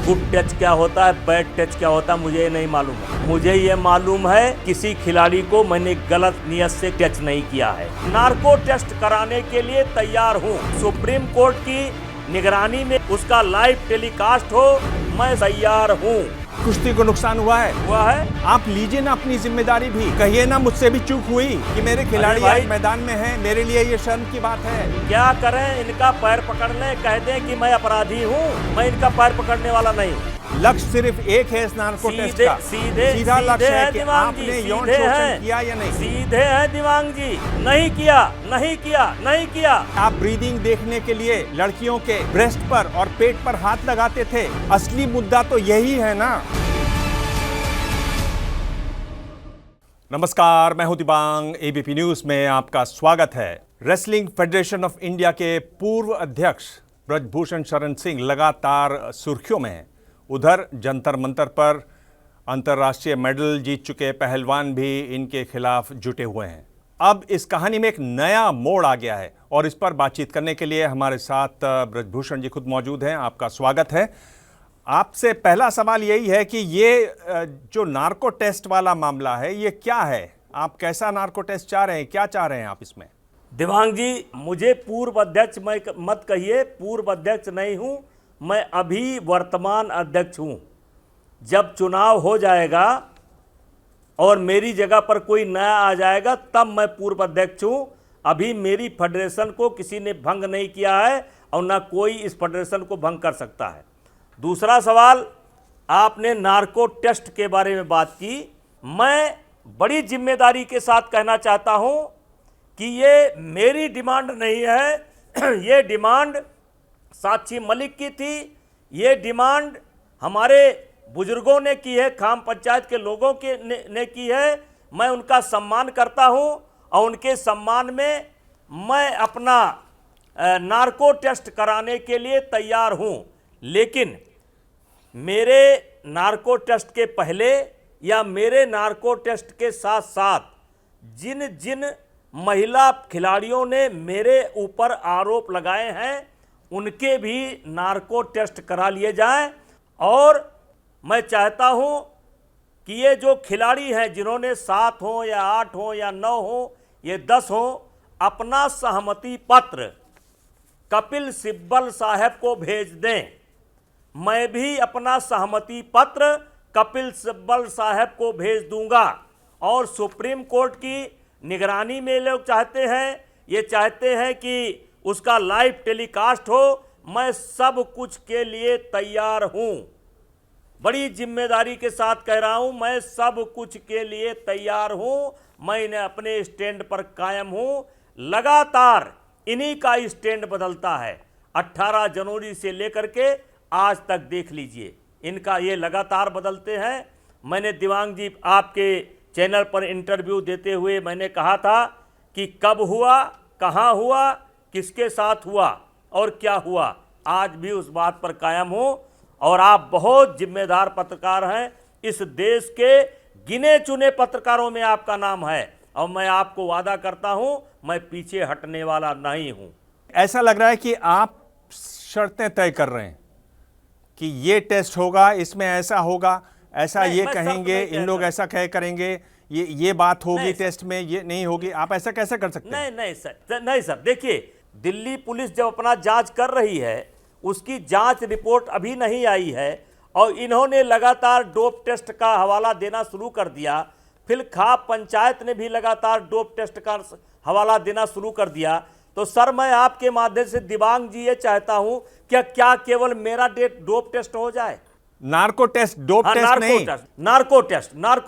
Good touch क्या होता है, बैड टच क्या होता है, मुझे ये नहीं मालूम है। मुझे ये मालूम है किसी खिलाड़ी को मैंने गलत नियत से टच नहीं किया है। नार्को टेस्ट कराने के लिए तैयार हूँ। सुप्रीम कोर्ट की निगरानी में उसका लाइव टेलीकास्ट हो, मैं तैयार हूँ। कुश्ती को नुकसान हुआ है, आप लीजिए ना अपनी जिम्मेदारी भी। कहिए ना मुझसे भी चूक हुई कि मेरे खिलाड़ी आज मैदान में हैं, मेरे लिए ये शर्म की बात है। क्या करें, इनका पैर पकड़ लें, कह दें कि मैं अपराधी हूँ, मैं इनका पैर पकड़ने वाला नहीं हूँ। लक्ष्य सिर्फ एक है इस नार्को टेस्ट का, सीधा लक्ष्य है कि आपने यौन शोषण किया या नहीं। सीधे है दिवांग जी, नहीं किया, नहीं किया, नहीं किया। आप ब्रीदिंग देखने के लिए लड़कियों के ब्रेस्ट पर और पेट पर हाथ लगाते थे, असली मुद्दा तो यही है ना। नमस्कार, मैं हूं दिबांग, एबीपी न्यूज में आपका स्वागत है। रेसलिंग फेडरेशन ऑफ इंडिया के पूर्व अध्यक्ष ब्रजभूषण शरण सिंह लगातार सुर्खियों में हैं। उधर जंतर मंतर पर अंतर्राष्ट्रीय मेडल जीत चुके पहलवान भी इनके खिलाफ जुटे हुए हैं। अब इस कहानी में एक नया मोड़ आ गया है और इस पर बातचीत करने के लिए हमारे साथ ब्रजभूषण जी खुद मौजूद हैं। आपका स्वागत है। आपसे पहला सवाल यही है कि ये जो नार्को टेस्ट वाला मामला है, ये क्या है? आप कैसा नार्को टेस्ट चाह रहे हैं, क्या चाह रहे हैं आप इसमें? दिवांग जी, मुझे पूर्व अध्यक्ष मत कहिए, पूर्व अध्यक्ष नहीं हूं, मैं अभी वर्तमान अध्यक्ष हूं। जब चुनाव हो जाएगा और मेरी जगह पर कोई नया आ जाएगा तब मैं पूर्व अध्यक्ष हूं। अभी मेरी फेडरेशन को किसी ने भंग नहीं किया है और ना कोई इस फेडरेशन को भंग कर सकता है। दूसरा सवाल, आपने नार्को टेस्ट के बारे में बात की। मैं बड़ी जिम्मेदारी के साथ कहना चाहता हूं कि ये मेरी डिमांड नहीं है, ये डिमांड साक्षी मलिक की थी, ये डिमांड हमारे बुजुर्गों ने की है, खाम पंचायत के लोगों के ने की है। मैं उनका सम्मान करता हूं और उनके सम्मान में मैं अपना नार्को टेस्ट कराने के लिए तैयार हूं। लेकिन मेरे नार्को टेस्ट के पहले या मेरे नार्को टेस्ट के साथ साथ जिन जिन महिला खिलाड़ियों ने मेरे ऊपर आरोप लगाए हैं उनके भी नार्को टेस्ट करा लिए जाएं। और मैं चाहता हूं कि ये जो खिलाड़ी हैं जिन्होंने 7 हो या 8 हो या 9 हो ये 10 हो, अपना सहमति पत्र कपिल सिब्बल साहब को भेज दें। मैं भी अपना सहमति पत्र कपिल सिब्बल साहब को भेज दूंगा। और सुप्रीम कोर्ट की निगरानी में लोग चाहते हैं, ये चाहते हैं कि उसका लाइव टेलीकास्ट हो। मैं सब कुछ के लिए तैयार हूं। बड़ी जिम्मेदारी के साथ कह रहा हूं, मैं सब कुछ के लिए तैयार हूं। मैं इन्हें अपने स्टैंड पर कायम हूं। लगातार इन्हीं का स्टैंड बदलता है। 18 जनवरी से लेकर के आज तक देख लीजिए, इनका ये लगातार बदलते हैं। मैंने दिवांग जी आपके चैनल पर इंटरव्यू देते हुए मैंने कहा था कि कब हुआ, कहाँ हुआ, किसके साथ हुआ और क्या हुआ। आज भी उस बात पर कायम हूँ। और आप बहुत जिम्मेदार पत्रकार हैं, इस देश के गिने चुने पत्रकारों में आपका नाम है और मैं आपको वादा करता हूँ मैं पीछे हटने वाला नहीं हूँ। ऐसा लग रहा है कि आप शर्तें तय कर रहे हैं कि ये टेस्ट होगा, इसमें ऐसा होगा, ऐसा ये कहेंगे, इन लोग ऐसा करेंगे, ये बात होगी टेस्ट में, ये नहीं होगी। आप ऐसा कैसे कर सकते हैं? नहीं सर, देखिए, दिल्ली पुलिस जब अपना जांच कर रही है, उसकी जांच रिपोर्ट अभी नहीं आई है और इन्होंने लगातार डोप टेस्ट का हवाला देना शुरू कर दिया। फिर खाप पंचायत ने भी लगातार डोप टेस्ट का हवाला देना शुरू कर दिया। तो सर, मैं आपके माध्यम से दिवांग जी ये चाहता हूं कि क्या केवल मेरा डोप टेस्ट हो जाए? नार्को टेस्ट, डोप टेस्ट नहीं, नार्को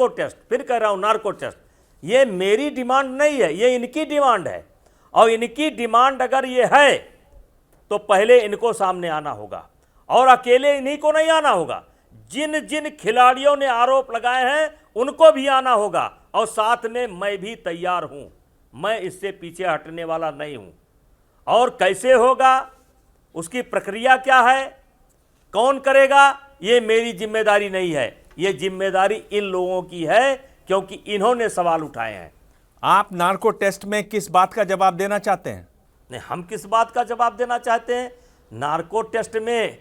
टेस्ट, फिर कह रहा हूं नार्को टेस्ट। ये मेरी डिमांड नहीं है, ये इनकी डिमांड है। और इनकी डिमांड अगर ये है तो पहले इनको सामने आना होगा और अकेले इन्हीं को नहीं आना होगा। जिन जिन खिलाड़ियों ने आरोप लगाए हैं उनको भी आना होगा और साथ में मैं भी तैयार हूं। मैं इससे पीछे हटने वाला नहीं हूं। और कैसे होगा, उसकी प्रक्रिया क्या है, कौन करेगा, ये मेरी जिम्मेदारी नहीं है। ये जिम्मेदारी इन लोगों की है क्योंकि इन्होंने सवाल उठाए हैं। आप नार्को टेस्ट में किस बात का जवाब देना चाहते हैं? नहीं, हम किस बात का जवाब देना चाहते हैं? नार्को टेस्ट में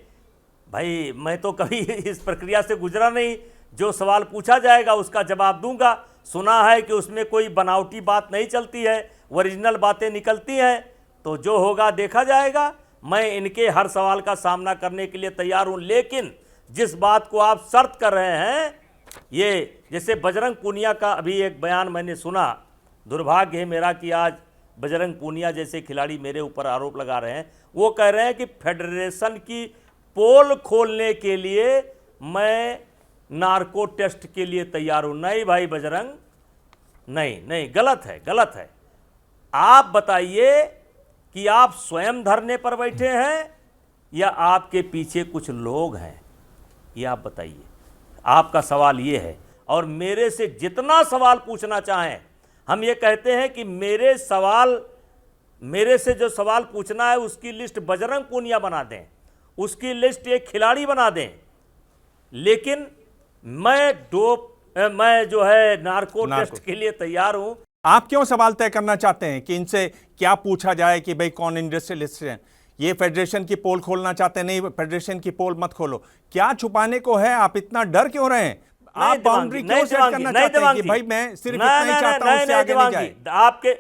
भाई मैं तो कभी इस प्रक्रिया से गुजरा नहीं। जो सवाल पूछा जाएगा उसका जवाब दूंगा। सुना है कि उसमें कोई बनावटी बात नहीं चलती है, ओरिजिनल बातें निकलती हैं, तो जो होगा देखा जाएगा। मैं इनके हर सवाल का सामना करने के लिए तैयार हूं, लेकिन जिस बात को आप शर्त कर रहे हैं, ये जैसे बजरंग पूनिया का अभी एक बयान मैंने सुना, दुर्भाग्य है मेरा कि आज बजरंग पूनिया जैसे खिलाड़ी मेरे ऊपर आरोप लगा रहे हैं। वो कह रहे हैं कि फेडरेशन की पोल खोलने के लिए मैं नार्को टेस्ट के लिए तैयार हूं। नहीं भाई बजरंग, नहीं नहीं, गलत है, गलत है। आप बताइए कि आप स्वयं धरने पर बैठे हैं या आपके पीछे कुछ लोग हैं, ये आप बताइए। आपका सवाल ये है, और मेरे से जितना सवाल पूछना चाहें, हम ये कहते हैं कि मेरे से जो सवाल पूछना है उसकी लिस्ट बजरंग पूनिया बना दें, उसकी लिस्ट एक खिलाड़ी बना दें, लेकिन मैं जो है नार्को टेस्ट के लिए तैयार हूं। आप क्यों सवाल तय करना चाहते हैं कि इनसे क्या पूछा जाए कि भाई कौन इंडस्ट्रियलिस्ट हैं? ये फेडरेशन की पोल खोलना चाहते हैं? नहीं, फेडरेशन की पोल मत खोलो। क्या छुपाने को है? आप इतना डर क्यों रहे हैं? आप बाउंड्री क्यों सेट करना चाहते हैं कि भाई मैं सिर्फ इतना ही चाहता हूं, उससे आगे नहीं जाए? आपके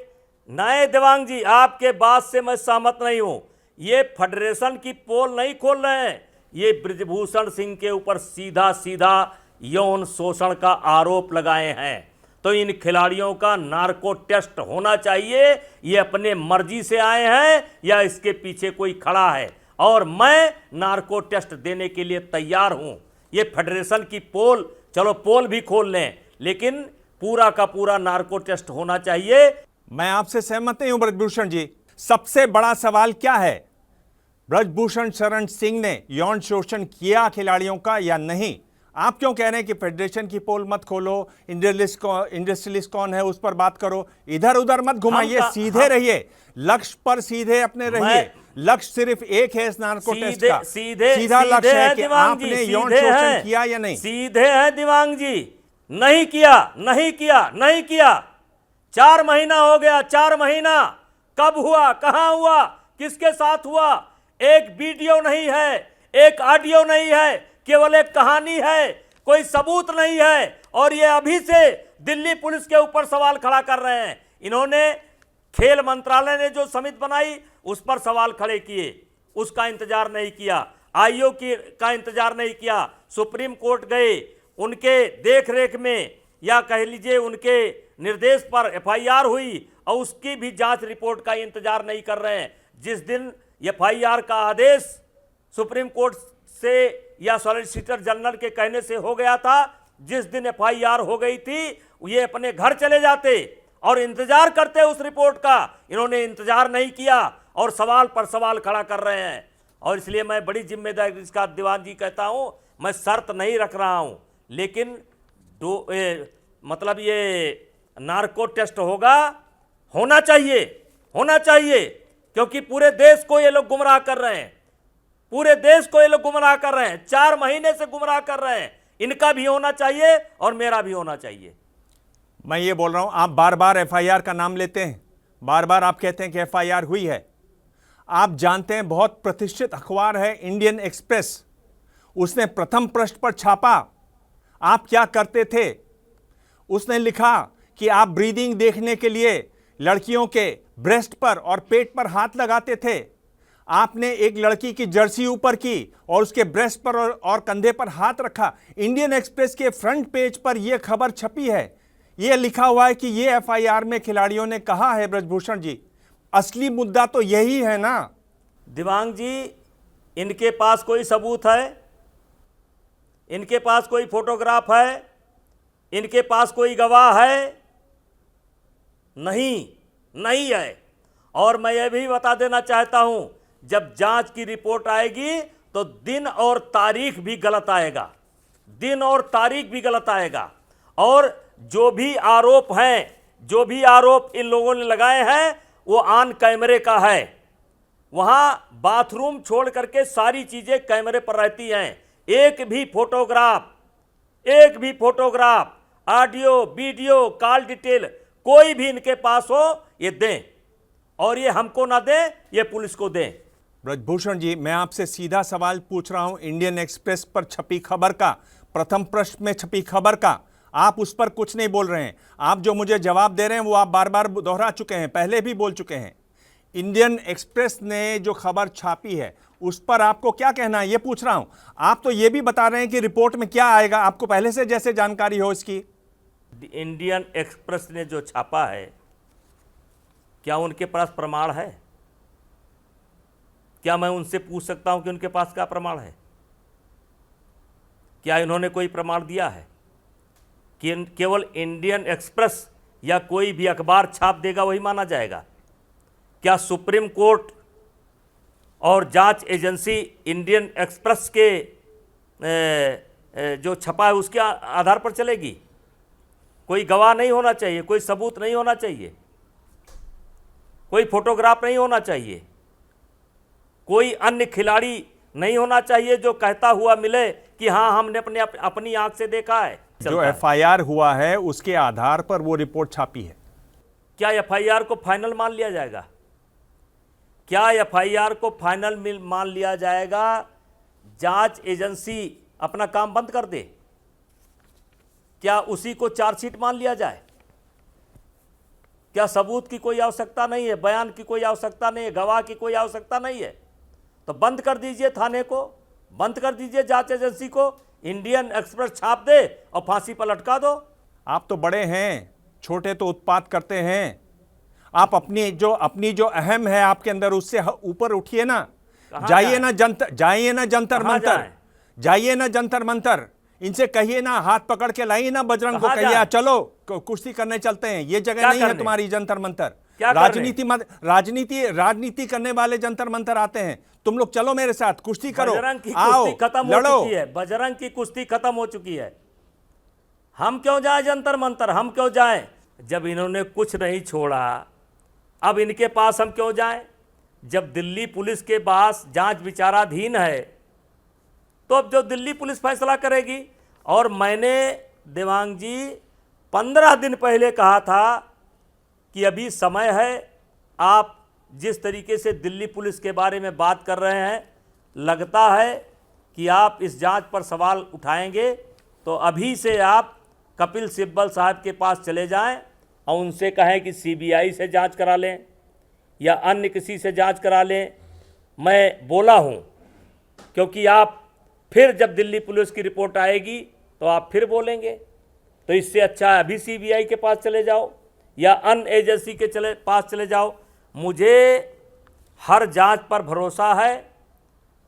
नए देवांग जी, आपके बात से मैं सहमत नहीं हूं। ये फेडरेशन की पोल नहीं खोल रहे हैं, ये ब्रिजभूषण सिंह के ऊपर सीधा सीधा यौन शोषण का आरोप लगाए हैं। तो इन खिलाड़ियों का नार्को टेस्ट होना चाहिए। ये अपने मर्जी से आए हैं या इसके पीछे कोई खड़ा है, और मैं नार्को टेस्ट देने के लिए तैयार हूं। ये फेडरेशन की पोल, चलो पोल भी खोल लें, लेकिन पूरा का पूरा नार्को टेस्ट होना चाहिए। मैं आपसे सहमत नहीं हूं ब्रजभूषण जी। सबसे बड़ा सवाल क्या है? ब्रजभूषण शरण सिंह ने यौन शोषण किया खिलाड़ियों का या नहीं? आप क्यों कह रहे हैं कि फेडरेशन की पोल मत खोलो, इंडस्ट्रियलिस्ट कौन है उस पर बात करो, इधर उधर मत घुमाइए, सीधे रहिए, लक्ष्य पर सीधे अपने रहिए। लक्ष्य सिर्फ एक है इस नार्को टेस्ट का, सीधा लक्ष्य है कि आपने यौन शोषण किया या नहीं। सीधे है दिवांग जी, नहीं किया, नहीं किया, नहीं किया। 4 महीना हो गया, 4 महीना। कब हुआ, कहां हुआ, किसके साथ हुआ? एक वीडियो नहीं है, एक ऑडियो नहीं है, केवल एक कहानी है, कोई सबूत नहीं है। और ये अभी से दिल्ली पुलिस के ऊपर सवाल खड़ा कर रहे हैं। इन्होंने खेल मंत्रालय ने जो समिति बनाई उस पर सवाल खड़े किए, उसका इंतजार नहीं किया, आईओ का इंतजार नहीं किया, सुप्रीम कोर्ट गए, उनके देखरेख में या कह लीजिए उनके निर्देश पर एफआईआर हुई, और उसकी भी जांच रिपोर्ट का इंतजार नहीं कर रहे हैं। जिस दिन एफआईआर का आदेश सुप्रीम कोर्ट से या सॉलिसिटर जनरल के कहने से हो गया था, जिस दिन एफआईआर हो गई थी, ये अपने घर चले जाते और इंतजार करते उस रिपोर्ट का। इन्होंने इंतजार नहीं किया और सवाल पर सवाल खड़ा कर रहे हैं। और इसलिए मैं बड़ी जिम्मेदारी इसका दीवान जी कहता हूं, मैं शर्त नहीं रख रहा हूं, लेकिन मतलब ये नार्को टेस्ट होना चाहिए, होना चाहिए, क्योंकि पूरे देश को ये लोग गुमराह कर रहे हैं, पूरे देश को ये लोग गुमराह कर रहे हैं, 4 महीने से गुमराह कर रहे हैं। इनका भी होना चाहिए और मेरा भी होना चाहिए। मैं ये बोल रहा हूं, आप बार बार एफआईआर का नाम लेते हैं, बार बार आप कहते हैं कि एफआईआर हुई है। आप जानते हैं बहुत प्रतिष्ठित अखबार है इंडियन एक्सप्रेस, उसने प्रथम पृष्ठ पर छापा आप क्या करते थे। उसने लिखा कि आप ब्रीदिंग देखने के लिए लड़कियों के ब्रेस्ट पर और पेट पर हाथ लगाते थे। आपने एक लड़की की जर्सी ऊपर की और उसके ब्रेस्ट पर और कंधे पर हाथ रखा। इंडियन एक्सप्रेस के फ्रंट पेज पर यह खबर छपी है, यह लिखा हुआ है कि यह एफआईआर में खिलाड़ियों ने कहा है। ब्रजभूषण जी, असली मुद्दा तो यही है ना। दिवांग जी, इनके पास कोई सबूत है? इनके पास कोई फोटोग्राफ है? इनके पास कोई गवाह है? नहीं, नहीं है। और मैं यह भी बता देना चाहता हूं, जब जांच की रिपोर्ट आएगी तो दिन और तारीख भी गलत आएगा, दिन और तारीख भी गलत आएगा। और जो भी आरोप हैं, जो भी आरोप इन लोगों ने लगाए हैं, वो ऑन कैमरे का है। वहां बाथरूम छोड़ करके सारी चीजें कैमरे पर रहती हैं। एक भी photograph, audio, video, call detail कोई भी इनके पास हो, ये दें, और ये हमको ना दें, ये पुलिस को दें। ब्रजभूषण जी, मैं आपसे सीधा सवाल पूछ रहा हूं। इंडियन एक्सप्रेस पर छपी खबर का, प्रथम पृष्ठ में छपी खबर का आप उस पर कुछ नहीं बोल रहे हैं। आप जो मुझे जवाब दे रहे हैं वो आप बार बार दोहरा चुके हैं, पहले भी बोल चुके हैं। इंडियन एक्सप्रेस ने जो खबर छापी है उस पर आपको क्या कहना है, ये पूछ रहा हूं। आप तो ये भी बता रहे हैं कि रिपोर्ट में क्या आएगा, आपको पहले से जैसे जानकारी हो इसकी। इंडियन एक्सप्रेस ने जो छापा है, क्या उनके पास प्रमाण है? क्या मैं उनसे पूछ सकता हूं कि उनके पास क्या प्रमाण है? क्या इन्होंने कोई प्रमाण दिया है कि केवल इंडियन एक्सप्रेस या कोई भी अखबार छाप देगा वही माना जाएगा? क्या सुप्रीम कोर्ट और जांच एजेंसी इंडियन एक्सप्रेस के जो छपा है उसके आधार पर चलेगी? कोई गवाह नहीं होना चाहिए, कोई सबूत नहीं होना चाहिए, कोई फोटोग्राफ नहीं होना चाहिए, कोई अन्य खिलाड़ी नहीं होना चाहिए जो कहता हुआ मिले कि हाँ हमने अपनी आंख से देखा है। जो एफआईआर हुआ है उसके आधार पर वो रिपोर्ट छापी है। क्या एफआईआर को फाइनल मान लिया जाएगा? क्या एफआईआर को फाइनल मान लिया जाएगा? जांच एजेंसी अपना काम बंद कर दे? क्या उसी को चार्जशीट मान लिया जाए? क्या सबूत की कोई आवश्यकता नहीं है, बयान की कोई आवश्यकता नहीं है, गवाह की कोई आवश्यकता नहीं है? तो बंद कर दीजिए थाने को, बंद कर दीजिए जांच एजेंसी को, इंडियन एक्सप्रेस छाप दे और फांसी पर लटका दो। आप तो बड़े हैं, छोटे तो उत्पात करते हैं। आप अपनी जो अहम है आपके अंदर उससे ऊपर उठिए ना। जाइए ना जंतर मंतर, जाइए ना जंतर मंतर, इनसे कहिए ना, हाथ पकड़ के लाइए ना बजरंग को, कहिए चलो कुश्ती करने चलते हैं। ये जगह नहीं है तुम्हारी जंतर मंतर। राजनीति करने वाले जंतर मंतर आते हैं। तुम लोग चलो मेरे साथ, कुश्ती करो, आओ लड़ो। बजरंग की कुश्ती खत्म हो चुकी है। हम क्यों जाए जंतर मंतर, हम क्यों जाए? जब इन्होंने कुछ नहीं छोड़ा, अब इनके पास हम क्यों जाएं? जब दिल्ली पुलिस के पास जांच विचाराधीन है तो अब जो दिल्ली पुलिस फैसला करेगी। और मैंने देवांग जी 15 दिन पहले कहा था कि अभी समय है। आप जिस तरीके से दिल्ली पुलिस के बारे में बात कर रहे हैं, लगता है कि आप इस जांच पर सवाल उठाएंगे, तो अभी से आप कपिल सिब्बल साहब के पास चले जाएं और उनसे कहें कि सीबीआई से जांच करा लें या अन्य किसी से जांच करा लें। मैं बोला हूं, क्योंकि आप फिर जब दिल्ली पुलिस की रिपोर्ट आएगी तो आप फिर बोलेंगे। तो इससे अच्छा है अभी सीबीआई के पास चले जाओ या अन्य एजेंसी के पास चले जाओ। मुझे हर जांच पर भरोसा है,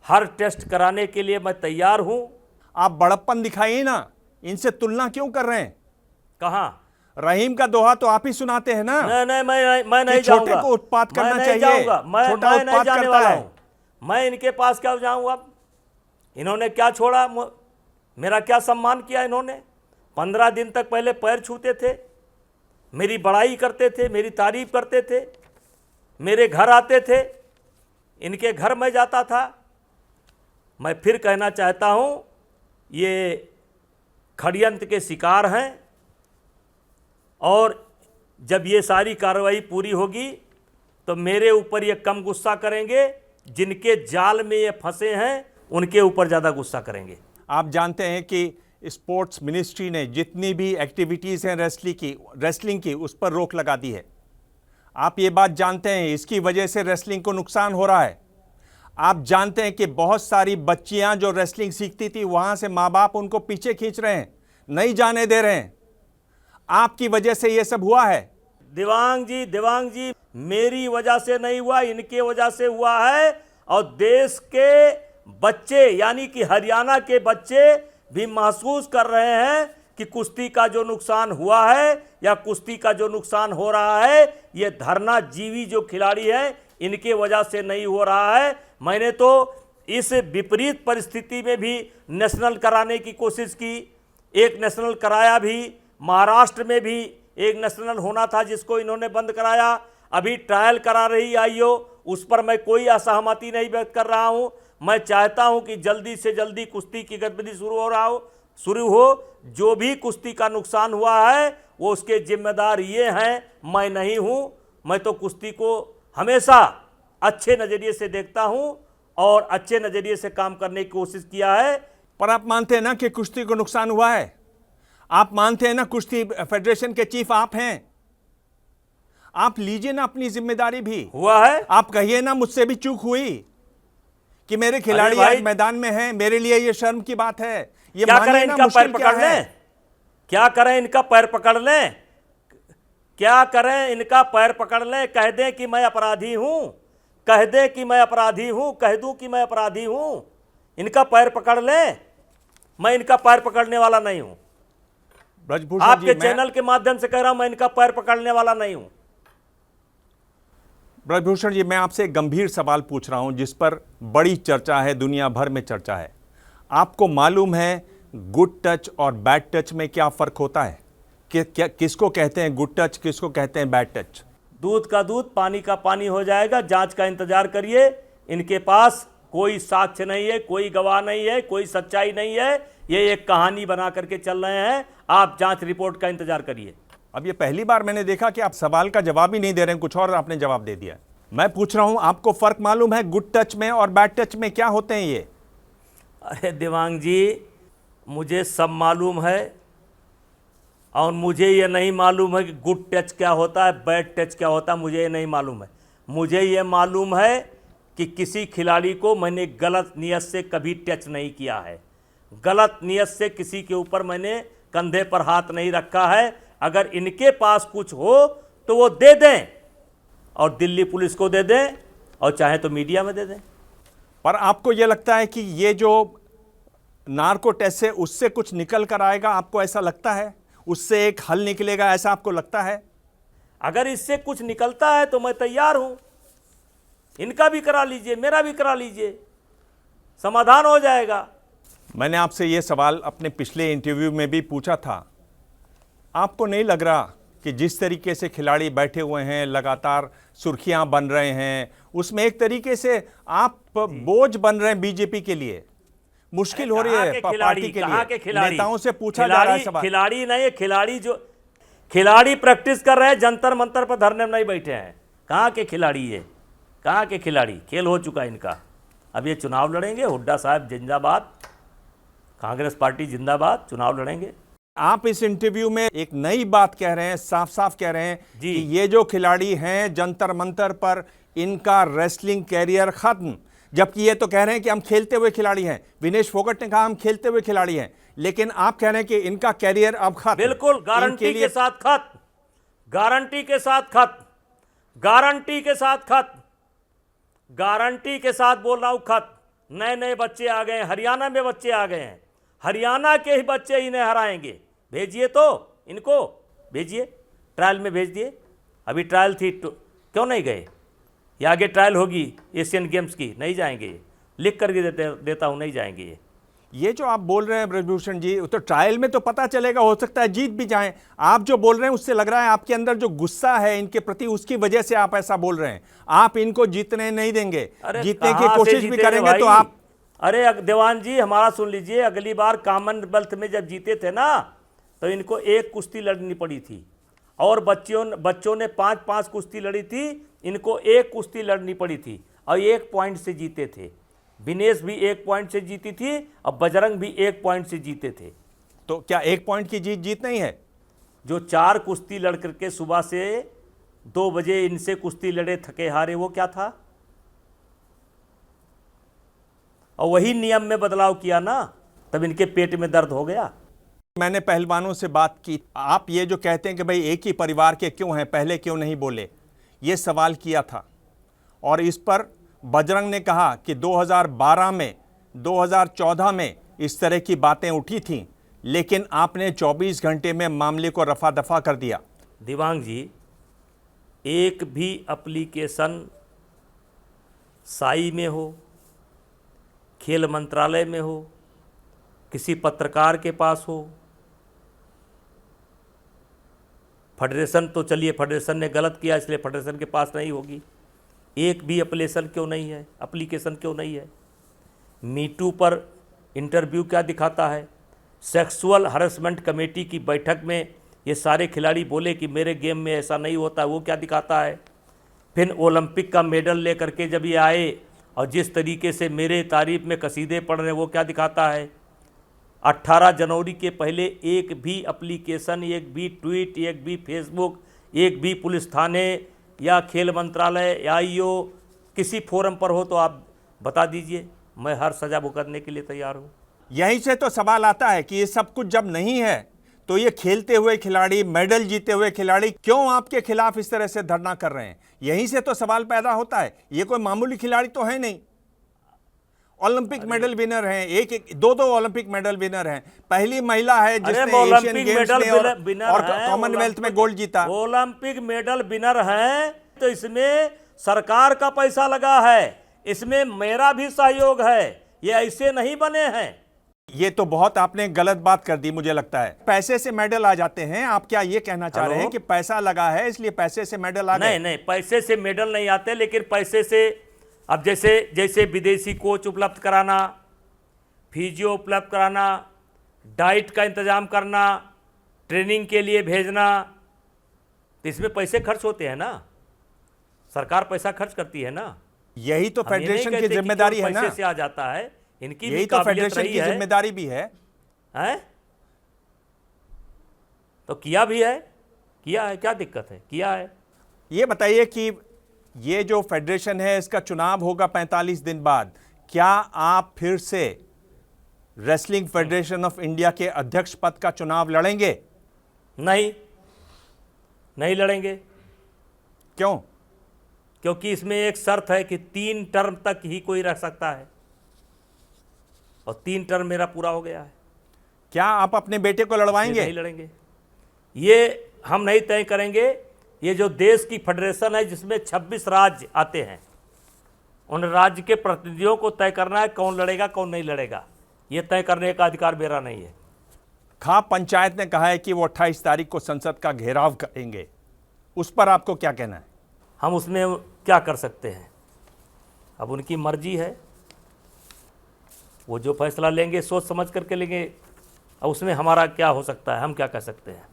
हर टेस्ट कराने के लिए मैं तैयार हूं। आप बड़प्पन दिखाइए ना, इनसे तुलना क्यों कर रहे हैं? कहाँ? रहीम का दोहा तो आप ही सुनाते हैं ना। नहीं, मैं नहीं जाऊंगा। छोटे को उत्पात करना चाहिए। मैं नहीं जाने वाला हूं। मैं इनके पास क्या जाऊंगा? इन्होंने क्या छोड़ा? मेरा क्या सम्मान किया इन्होंने? 15 दिन तक पहले पैर छूते थे, मेरी बड़ाई करते थे, मेरी तारीफ करते थे, मेरे घर आते थे, इनके घर में जाता था। मैं फिर कहना चाहता हूं, ये षड्यंत्र के शिकार हैं और जब ये सारी कार्रवाई पूरी होगी तो मेरे ऊपर ये कम गुस्सा करेंगे, जिनके जाल में ये फंसे हैं उनके ऊपर ज़्यादा गुस्सा करेंगे। आप जानते हैं कि स्पोर्ट्स मिनिस्ट्री ने जितनी भी एक्टिविटीज़ हैं रेसलिंग की उस पर रोक लगा दी है। आप ये बात जानते हैं, इसकी वजह से रेसलिंग को नुकसान हो रहा है। आप जानते हैं कि बहुत सारी बच्चियां जो रेसलिंग सीखती थी वहां से माँ बाप उनको पीछे खींच रहे हैं, नहीं जाने दे रहे हैं। आपकी वजह से ये सब हुआ है। देवांग जी, मेरी वजह से नहीं हुआ, इनके वजह से हुआ है। और देश के बच्चे यानी कि हरियाणा के बच्चे भी महसूस कर रहे हैं कि कुश्ती का जो नुकसान हुआ है या कुश्ती का जो नुकसान हो रहा है, ये धरना जीवी जो खिलाड़ी है इनके वजह से नहीं हो रहा है। मैंने तो इस विपरीत परिस्थिति में भी नेशनल कराने की कोशिश की। एक नेशनल कराया भी, महाराष्ट्र में भी एक नेशनल होना था जिसको इन्होंने बंद कराया। अभी ट्रायल करा रही आईओ, उस पर मैं कोई असहमति नहीं व्यक्त कर रहा हूं। मैं चाहता हूं कि जल्दी से जल्दी कुश्ती की गतिविधि शुरू हो। जो भी कुश्ती का नुकसान हुआ है वो उसके जिम्मेदार ये हैं, मैं नहीं हूं। मैं तो कुश्ती को हमेशा अच्छे नज़रिए से देखता हूं और अच्छे नज़रिए से काम करने की कोशिश किया है। पर आप मानते हैं ना कि कुश्ती को नुकसान हुआ है? आप मानते हैं ना कुश्ती फेडरेशन के चीफ आप हैं? आप लीजिए ना अपनी जिम्मेदारी भी। हुआ है। आप कहिए ना मुझसे भी चूक हुई कि मेरे खिलाड़ी भाई, आज मैदान में हैं, मेरे लिए ये शर्म की बात है। ये क्या मानिए करें, ना, इनका पैर मुश्किल क्या पकड़ है? लें? क्या करें, इनका पैर पकड़ लें? क्या करें, इनका पैर पकड़ लें? कह दें कि मैं अपराधी हूं, कह दें कि मैं अपराधी हूं, कह दूं कि मैं अपराधी हूं, इनका पैर पकड़ लें? मैं इनका पैर पकड़ने वाला नहीं हूं। ब्रजभूषण आपके जी, चैनल के माध्यम से कह रहा हूं, मैं इनका पैर पकड़ने वाला नहीं हूं। ब्रजभूषण जी, मैं आपसे एक गंभीर सवाल पूछ रहा हूं जिस पर बड़ी चर्चा है, दुनिया भर में चर्चा है। आपको मालूम है गुड टच और बैड टच में क्या फर्क होता है? किसको कहते हैं गुड टच, किसको कहते हैं बैड टच? दूध का दूध, पानी का पानी हो जाएगा। जांच का इंतजार करिए। इनके पास कोई साक्ष्य नहीं है, कोई गवाह नहीं है, कोई सच्चाई नहीं है। ये एक कहानी बना करके चल रहे हैं। आप जांच रिपोर्ट का इंतजार करिए। अब ये पहली बार मैंने देखा कि आप सवाल का जवाब ही नहीं दे रहे हैं, कुछ और आपने जवाब दे दिया। मैं पूछ रहा हूं, आपको फर्क मालूम है गुड टच में और बैड टच में क्या होते हैं ये? अरे देवांग जी, मुझे सब मालूम है और मुझे ये नहीं मालूम है कि गुड टच क्या होता है, बैड टच क्या होता है। मुझे ये नहीं मालूम है। मुझे ये मालूम है कि किसी खिलाड़ी को मैंने गलत नीयत से कभी टच नहीं किया है। गलत नीयत से किसी के ऊपर मैंने कंधे पर हाथ नहीं रखा है। अगर इनके पास कुछ हो तो वो दे दें और दिल्ली पुलिस को दे दें और चाहे तो मीडिया में दे दें। पर आपको यह लगता है कि ये जो नार्को टेस्ट है उससे कुछ निकल कर आएगा? आपको ऐसा लगता है उससे एक हल निकलेगा, ऐसा आपको लगता है? अगर इससे कुछ निकलता है तो मैं तैयार हूं। इनका भी करा लीजिए, मेरा भी करा लीजिए, समाधान हो जाएगा। मैंने आपसे यह सवाल अपने पिछले इंटरव्यू में भी पूछा था। आपको नहीं लग रहा कि जिस तरीके से खिलाड़ी बैठे हुए हैं, लगातार सुर्खियां बन रहे हैं, उसमें एक तरीके से आप बोझ बन रहे हैं बीजेपी के लिए? मुश्किल हो रही है पार्टी के लिए। नेताओं से पूछा जा रहा है सवाल। खिलाड़ी नहीं, खिलाड़ी प्रैक्टिस कर रहे हैं, जंतर मंतर पर धरने में नहीं बैठे हैं। कहाँ के खिलाड़ी ये? कहाँ के खिलाड़ी? खेल हो चुका है इनका। अब ये चुनाव लड़ेंगे। हुड्डा साहब जिंदाबाद, कांग्रेस पार्टी जिंदाबाद, चुनाव लड़ेंगे। आप इस इंटरव्यू में एक नई बात कह रहे हैं, साफ साफ कह रहे हैं कि ये जो खिलाड़ी हैं जंतर मंतर पर, इनका रेसलिंग कैरियर खत्म। जबकि ये तो कह रहे हैं कि हम खेलते हुए खिलाड़ी हैं। विनेश फोगट ने कहा हम खेलते हुए खिलाड़ी हैं, लेकिन आप कह रहे हैं कि इनका कैरियर अब खत्म। बिल्कुल, गारंटी के साथ खत्म, गारंटी के साथ खत्म, गारंटी के साथ खत्म, गारंटी के साथ बोल रहा हूं खत्म। नए नए बच्चे आ गए हैं, हरियाणा में बच्चे आ गए हैं, हरियाणा के ही बच्चे इन्हें हराएंगे। भेजिए तो इनको, भेजिए, ट्रायल में भेज दिए। अभी ट्रायल थी तो क्यों नहीं गए? ये आगे ट्रायल होगी एशियन गेम्स की, नहीं जाएंगे ये। लिख करके देता हूं, नहीं जाएंगे ये जो आप बोल रहे हैं ब्रजभूषण जी, तो ट्रायल में तो पता चलेगा, हो सकता है जीत भी जाएं। आप जो बोल रहे हैं उससे लग रहा है आपके अंदर जो गुस्सा है इनके प्रति, उसकी वजह से आप ऐसा बोल रहे हैं। आप इनको जीतने नहीं देंगे, जीतने की कोशिश भी करेंगे तो आप। अरे देवान जी, हमारा सुन लीजिए। अगली बार कॉमनवेल्थ में जब जीते थे ना, तो इनको एक कुश्ती लड़नी पड़ी थी और बच्चों ने 5-5 कुश्ती लड़ी थी। इनको एक कुश्ती लड़नी पड़ी थी और 1 पॉइंट से जीते थे। विनेश भी 1 पॉइंट से जीती थी और बजरंग भी 1 पॉइंट से जीते थे। तो क्या 1 पॉइंट की जीत नहीं है? जो 4 कुश्ती लड़ करके सुबह से 2 बजे इनसे कुश्ती लड़े, थके हारे, वो क्या था? और वही नियम में बदलाव किया ना, तब इनके पेट में दर्द हो गया। मैंने पहलवानों से बात की। आप ये जो कहते हैं कि भाई एक ही परिवार के क्यों हैं, पहले क्यों नहीं बोले, ये सवाल किया था। और इस पर बजरंग ने कहा कि 2012 में, 2014 में इस तरह की बातें उठी थीं, लेकिन आपने 24 घंटे में मामले को रफा दफा कर दिया। दिवांग जी, एक भी एप्लीकेशन साई में हो, खेल मंत्रालय में हो, किसी पत्रकार के पास हो, फेडरेशन तो चलिए फेडरेशन ने गलत किया इसलिए फेडरेशन के पास नहीं होगी। एक भी एप्लीकेशन क्यों नहीं है? मीटू पर इंटरव्यू क्या दिखाता है? सेक्सुअल हरेसमेंट कमेटी की बैठक में ये सारे खिलाड़ी बोले कि मेरे गेम में ऐसा नहीं होता, वो क्या दिखाता है? फिर ओलंपिक का मेडल लेकर के जब ये आए और जिस तरीके से मेरे तारीफ में कसीदे पढ़ रहे हैं, वो क्या दिखाता है? 18 जनवरी के पहले एक भी एप्लीकेशन, एक भी ट्वीट, एक भी फेसबुक, एक भी पुलिस थाने या खेल मंत्रालय या आईओ किसी फोरम पर हो तो आप बता दीजिए, मैं हर सज़ा भुगतने के लिए तैयार हूँ। यहीं से तो सवाल आता है कि ये सब कुछ जब नहीं है तो ये खेलते हुए खिलाड़ी, मेडल जीते हुए खिलाड़ी क्यों आपके खिलाफ इस तरह से धरना कर रहे हैं? यहीं से तो सवाल पैदा होता है। ये कोई मामूली खिलाड़ी तो है नहीं, ओलंपिक मेडल विनर हैं, एक दो ओलंपिक मेडल विनर हैं, पहली महिला है जिसने एशियन गेम्स में और कॉमनवेल्थ में गोल्ड जीता। ओलंपिक मेडल विनर हैं तो इसमें सरकार का पैसा लगा है, इसमें मेरा भी सहयोग है, ये ऐसे नहीं बने हैं। ये तो बहुत आपने गलत बात कर दी, मुझे लगता है। पैसे से मेडल आ जाते हैं, आप क्या ये कहना चाह रहे हैं कि पैसा लगा है इसलिए पैसे से मेडल आ गए? नहीं, पैसे से मेडल नहीं आते, लेकिन पैसे से अब जैसे विदेशी कोच उपलब्ध कराना, फिजियो उपलब्ध कराना, डाइट का इंतजाम करना, ट्रेनिंग के लिए भेजना, तो इसमें पैसे खर्च होते हैं ना, सरकार पैसा खर्च करती है ना। यही तो फेडरेशन की जिम्मेदारी है ना। पैसे से आ जाता है, इनकी यही तो फेडरेशन की जिम्मेदारी भी है। तो किया है, क्या दिक्कत है? किया है। ये बताइए कि ये जो फेडरेशन है इसका चुनाव होगा 45 दिन बाद, क्या आप फिर से रेसलिंग फेडरेशन ऑफ इंडिया के अध्यक्ष पद का चुनाव लड़ेंगे? नहीं लड़ेंगे। क्यों? क्योंकि इसमें एक शर्त है कि 3 टर्म तक ही कोई रह सकता है, और 3 टर्म मेरा पूरा हो गया है। क्या आप अपने बेटे को लड़वाएंगे? नहीं लड़ेंगे, ये हम नहीं तय करेंगे। ये जो देश की फेडरेशन है जिसमें 26 राज्य आते हैं, उन राज्य के प्रतिनिधियों को तय करना है कौन लड़ेगा कौन नहीं लड़ेगा। ये तय करने का अधिकार मेरा नहीं है। खाप पंचायत ने कहा है कि वो 28 तारीख को संसद का घेराव करेंगे, उस पर आपको क्या कहना है? हम उसमें क्या कर सकते हैं, अब उनकी मर्जी है, वो जो फैसला लेंगे सोच समझ करके लेंगे। अब उसमें हमारा क्या हो सकता है, हम क्या कर सकते हैं?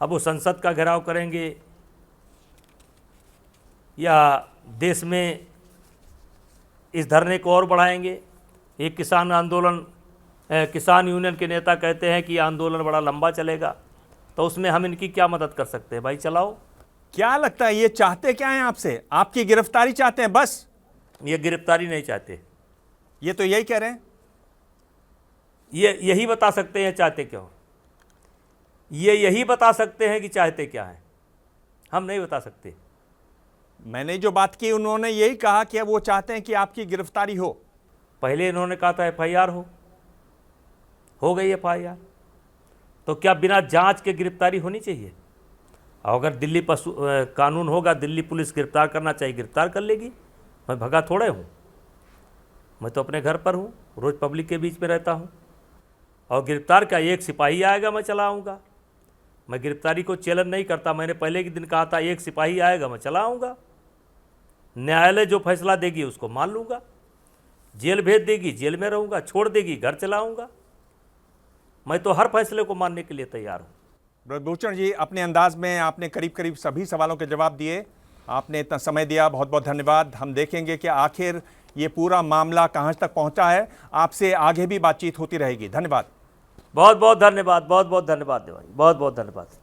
अब वो संसद का घेराव करेंगे या देश में इस धरने को और बढ़ाएंगे। एक किसान आंदोलन, किसान यूनियन के नेता कहते हैं कि आंदोलन बड़ा लंबा चलेगा, तो उसमें हम इनकी क्या मदद कर सकते हैं? भाई चलाओ। क्या लगता है ये चाहते क्या हैं आपसे? आपकी गिरफ्तारी चाहते हैं बस? ये गिरफ्तारी नहीं चाहते, ये तो यही कह रहे हैं। ये यही बता सकते हैं चाहते क्यों, ये यही बता सकते हैं कि चाहते क्या है, हम नहीं बता सकते। मैंने जो बात की उन्होंने यही कहा कि वो चाहते हैं कि आपकी गिरफ्तारी हो। पहले इन्होंने कहा था FIR हो गई FIR, तो क्या बिना जांच के गिरफ्तारी होनी चाहिए? और अगर दिल्ली कानून होगा, दिल्ली पुलिस गिरफ्तार करना चाहिए, गिरफ्तार कर लेगी। मैं भगा थोड़े हूँ, मैं तो अपने घर पर हूँ, रोज़ पब्लिक के बीच में रहता हूँ। और गिरफ्तार का एक सिपाही आएगा मैं चला आऊँगा, मैं गिरफ्तारी को चैलेंज नहीं करता। मैंने पहले के दिन कहा था एक सिपाही आएगा मैं चला आऊँगा, न्यायालय जो फैसला देगी उसको मान लूँगा, जेल भेज देगी जेल में रहूँगा, छोड़ देगी घर चलाऊँगा। मैं तो हर फैसले को मानने के लिए तैयार हूँ। ब्रजभूषण जी, अपने अंदाज में आपने करीब करीब सभी सवालों के जवाब दिए। आपने इतना समय दिया, बहुत बहुत धन्यवाद। हम देखेंगे कि आखिर ये पूरा मामला कहाँ तक पहुँचा है। आपसे आगे भी बातचीत होती रहेगी। धन्यवाद। बहुत बहुत धन्यवाद, बहुत बहुत धन्यवाद देवानी, बहुत बहुत धन्यवाद।